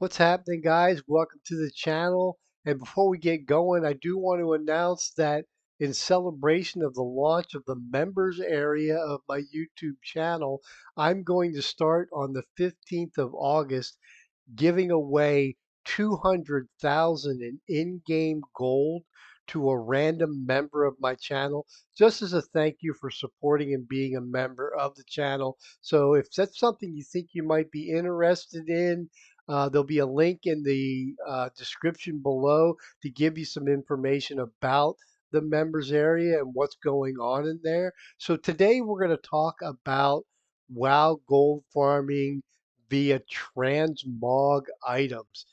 What's happening, guys? Welcome to the channel. And before we get going, I do want to announce that in celebration of the launch of the members area of my YouTube channel, I'm going to start on the 15th of August giving away 200,000 in in-game gold to a random member of my channel, just as a thank you for supporting and being a member of the channel. So if that's something you think you might be interested in, there'll be a link in the description below to give you some information about the members area and what's going on in there. So today we're going to talk about WoW gold farming via transmog items,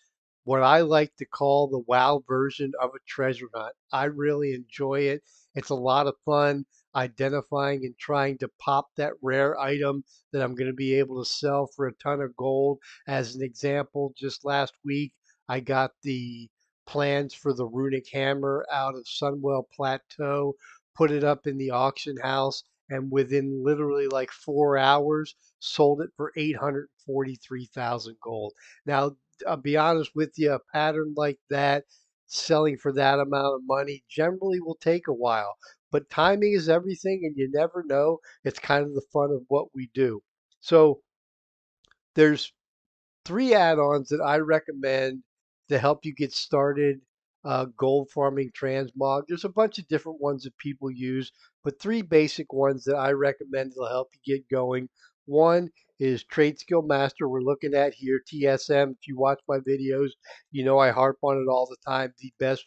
what I like to call the WoW version of a treasure hunt. I really enjoy it. It's a lot of fun identifying and trying to pop that rare item that I'm going to be able to sell for a ton of gold. As an example, just last week, I got the plans for the runic hammer out of Sunwell Plateau, put it up in the auction house, and within literally like 4 hours, sold it for 843,000 gold. Now, I'll be honest with you, a pattern like that, selling for that amount of money, generally will take a while. But timing is everything, and you never know. It's kind of the fun of what we do. So there's three add-ons that I recommend to help you get started gold farming transmog. There's a bunch of different ones that people use, but three basic ones that I recommend that'll help you get going. One is Trade Skill Master. We're looking at here, TSM. If you watch my videos, you know I harp on it all the time. The best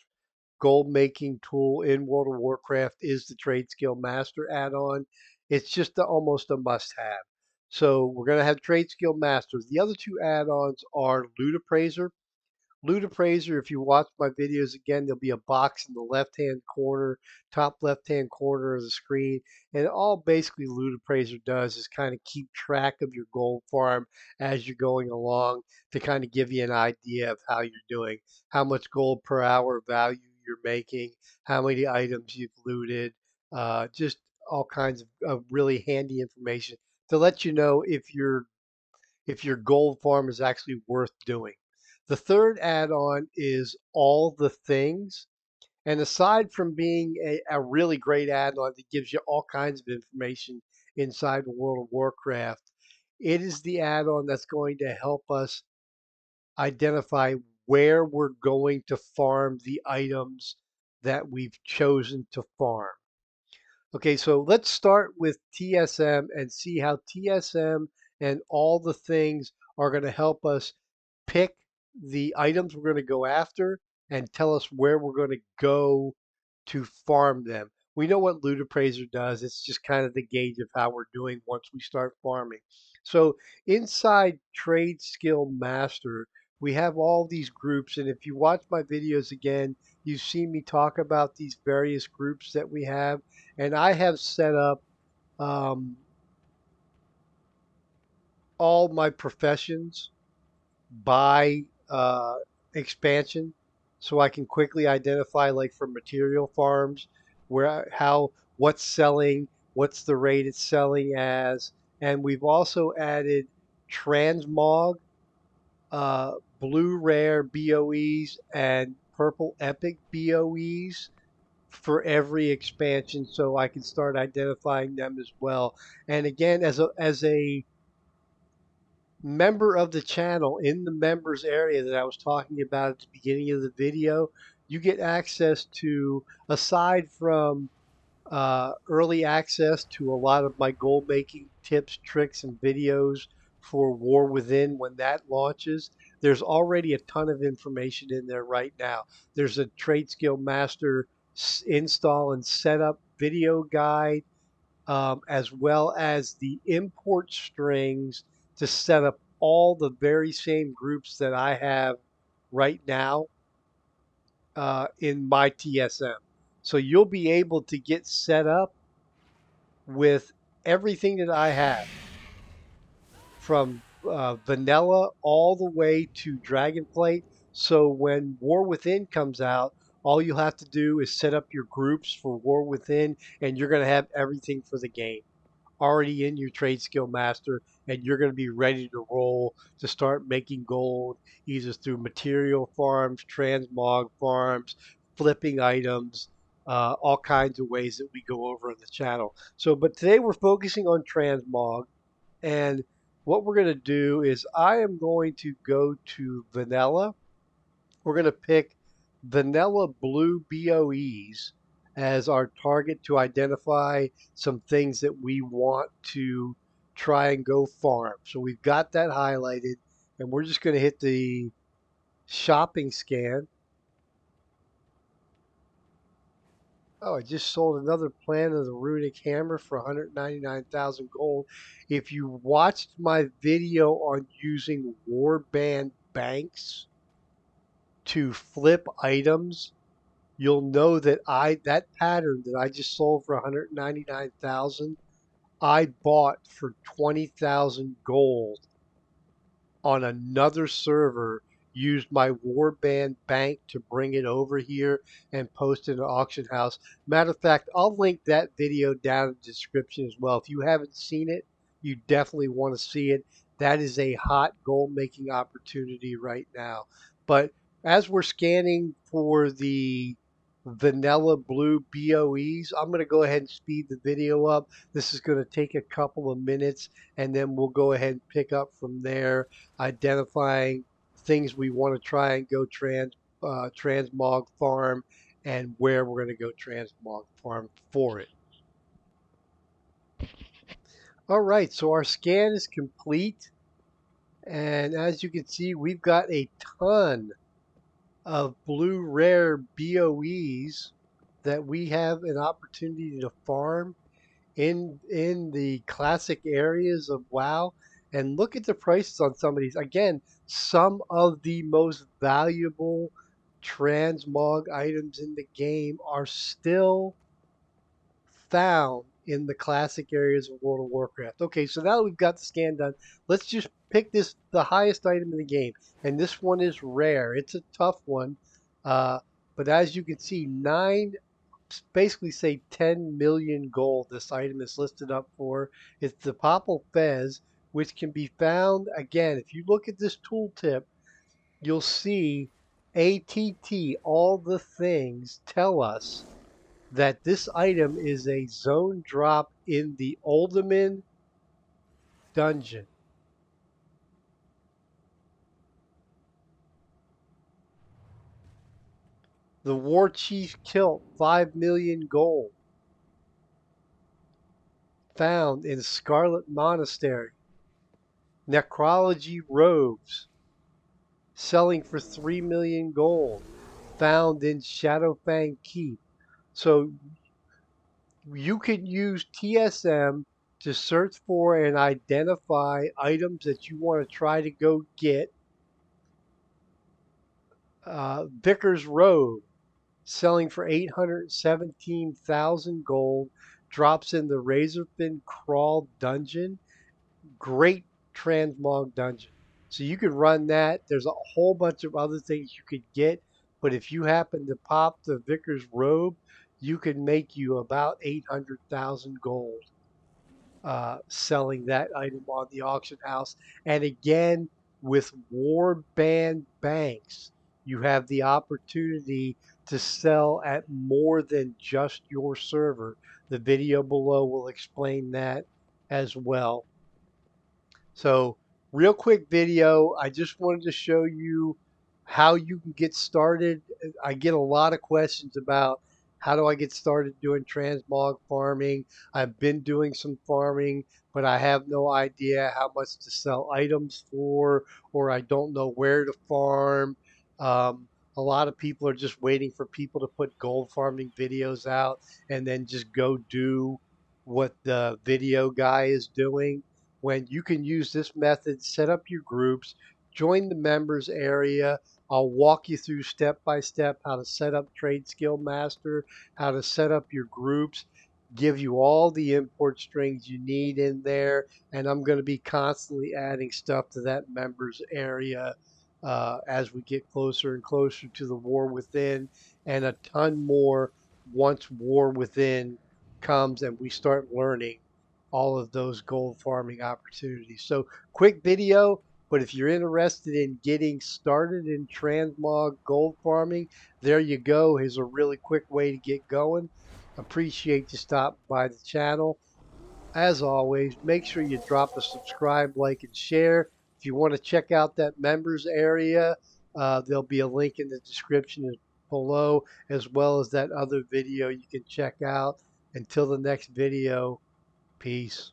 gold making tool in World of Warcraft is the Trade Skill Master add-on. It's just almost a must-have. So we're going to have Trade Skill Masters. The other two add-ons are Loot Appraiser. Loot Appraiser, if you watch my videos again, there'll be a box in the left-hand corner, top left-hand corner of the screen. And all basically Loot Appraiser does is kind of keep track of your gold farm as you're going along to kind of give you an idea of how you're doing, how much gold per hour value you're making, how many items you've looted, just all kinds of really handy information to let you know if your gold farm is actually worth doing. The third add-on is All the Things. And aside from being a really great add-on that gives you all kinds of information inside the World of Warcraft, it is the add-on that's going to help us identify where we're going to farm the items that we've chosen to farm. Okay, so let's start with TSM and see how TSM and All the Things are going to help us pick the items we're going to go after and tell us where we're going to go to farm them. We know what Loot Appraiser does. It's just kind of the gauge of how we're doing once we start farming. So inside Trade Skill Master, we have all these groups. And if you watch my videos again, you've seen me talk about these various groups that we have. And I have set up um, all my professions by expansion, so I can quickly identify, like for material farms, where how what's selling, what's the rate it's selling as, and we've also added transmog, uh, blue rare BOEs, and purple epic BOEs for every expansion, so I can start identifying them as well. And again, as a member of the channel in the members area that I was talking about at the beginning of the video, you get access to, aside from early access to a lot of my goal making tips, tricks, and videos for War Within when that launches. There's already a ton of information in there right now. There's a Trade Skill Master install and setup video guide, as well as the import strings to set up all the very same groups that I have right now in my TSM. So you'll be able to get set up with everything that I have, from vanilla all the way to Dragonflight. So when War Within comes out, all you'll have to do is set up your groups for War Within, and you're going to have everything for the game already in your Trade Skill Master, and you're going to be ready to roll to start making gold either through material farms, transmog farms, flipping items, all kinds of ways that we go over on the channel. So, but today we're focusing on transmog, and what we're going to do is I am going to go to vanilla. We're going to pick vanilla blue BOEs as our target to identify some things that we want to try and go farm. So we've got that highlighted, and we're just going to hit the shopping scan. Oh, I just sold another plan of the runic hammer for 199,000 gold. If you watched my video on using warband banks to flip items, you'll know that that pattern that I just sold for 199,000, I bought for 20,000 gold on another server, used my warband bank to bring it over here and post it in an auction house. Matter of fact, I'll link that video down in the description as well. If you haven't seen it, you definitely want to see it. That is a hot gold making opportunity right now. But as we're scanning for the vanilla blue BOEs, I'm going to go ahead and speed the video up. This is going to take a couple of minutes, and then we'll go ahead and pick up from there, identifying things we want to try and go transmog farm, and where we're going to go transmog farm for it. All right, so our scan is complete, and as you can see, we've got a ton of blue rare BOEs that we have an opportunity to farm in the classic areas of WoW. And look at the prices on some of these. Again, some of the most valuable transmog items in the game are still found in the classic areas of World of Warcraft. Okay, so now that we've got the scan done, let's just pick the highest item in the game. And this one is rare. It's a tough one. But as you can see, basically say 10 million gold this item is listed up for. It's the Popple Fez, which can be found, again, if you look at this tooltip, you'll see ATT, all the things tell us that this item is a zone drop in the Uldaman dungeon. The War Chief kilt, 5 million gold, found in Scarlet Monastery. Necrology robes, selling for 3 million gold, found in Shadowfang Keep. So you could use TSM to search for and identify items that you want to try to go get. Vicar's robe, selling for 817,000 gold, drops in the Razorfin Crawl dungeon. Great transmog dungeon. So you could run that. There's a whole bunch of other things you could get, but if you happen to pop the Vicar's robe, you can make you about 800,000 gold selling that item on the auction house. And again, with warband banks, you have the opportunity to sell at more than just your server. The video below will explain that as well. So real quick video, I just wanted to show you how you can get started. I get a lot of questions about how do I get started doing transmog farming. I've been doing some farming, but I have no idea how much to sell items for, or I don't know where to farm. A lot of people are just waiting for people to put gold farming videos out and then just go do what the video guy is doing, when you can use this method, set up your groups, join the members area. I'll walk you through step by step how to set up Trade Skill Master, how to set up your groups, give you all the import strings you need in there, and I'm going to be constantly adding stuff to that members area as we get closer and closer to the War Within, and a ton more once War Within comes and we start learning all of those gold farming opportunities. So quick video, but if you're interested in getting started in transmog gold farming, there you go. Here's a really quick way to get going. Appreciate you stopping by the channel. As always, make sure you drop a subscribe, like, and share. If you want to check out that members area, there'll be a link in the description below, as well as that other video you can check out. Until the next video, peace.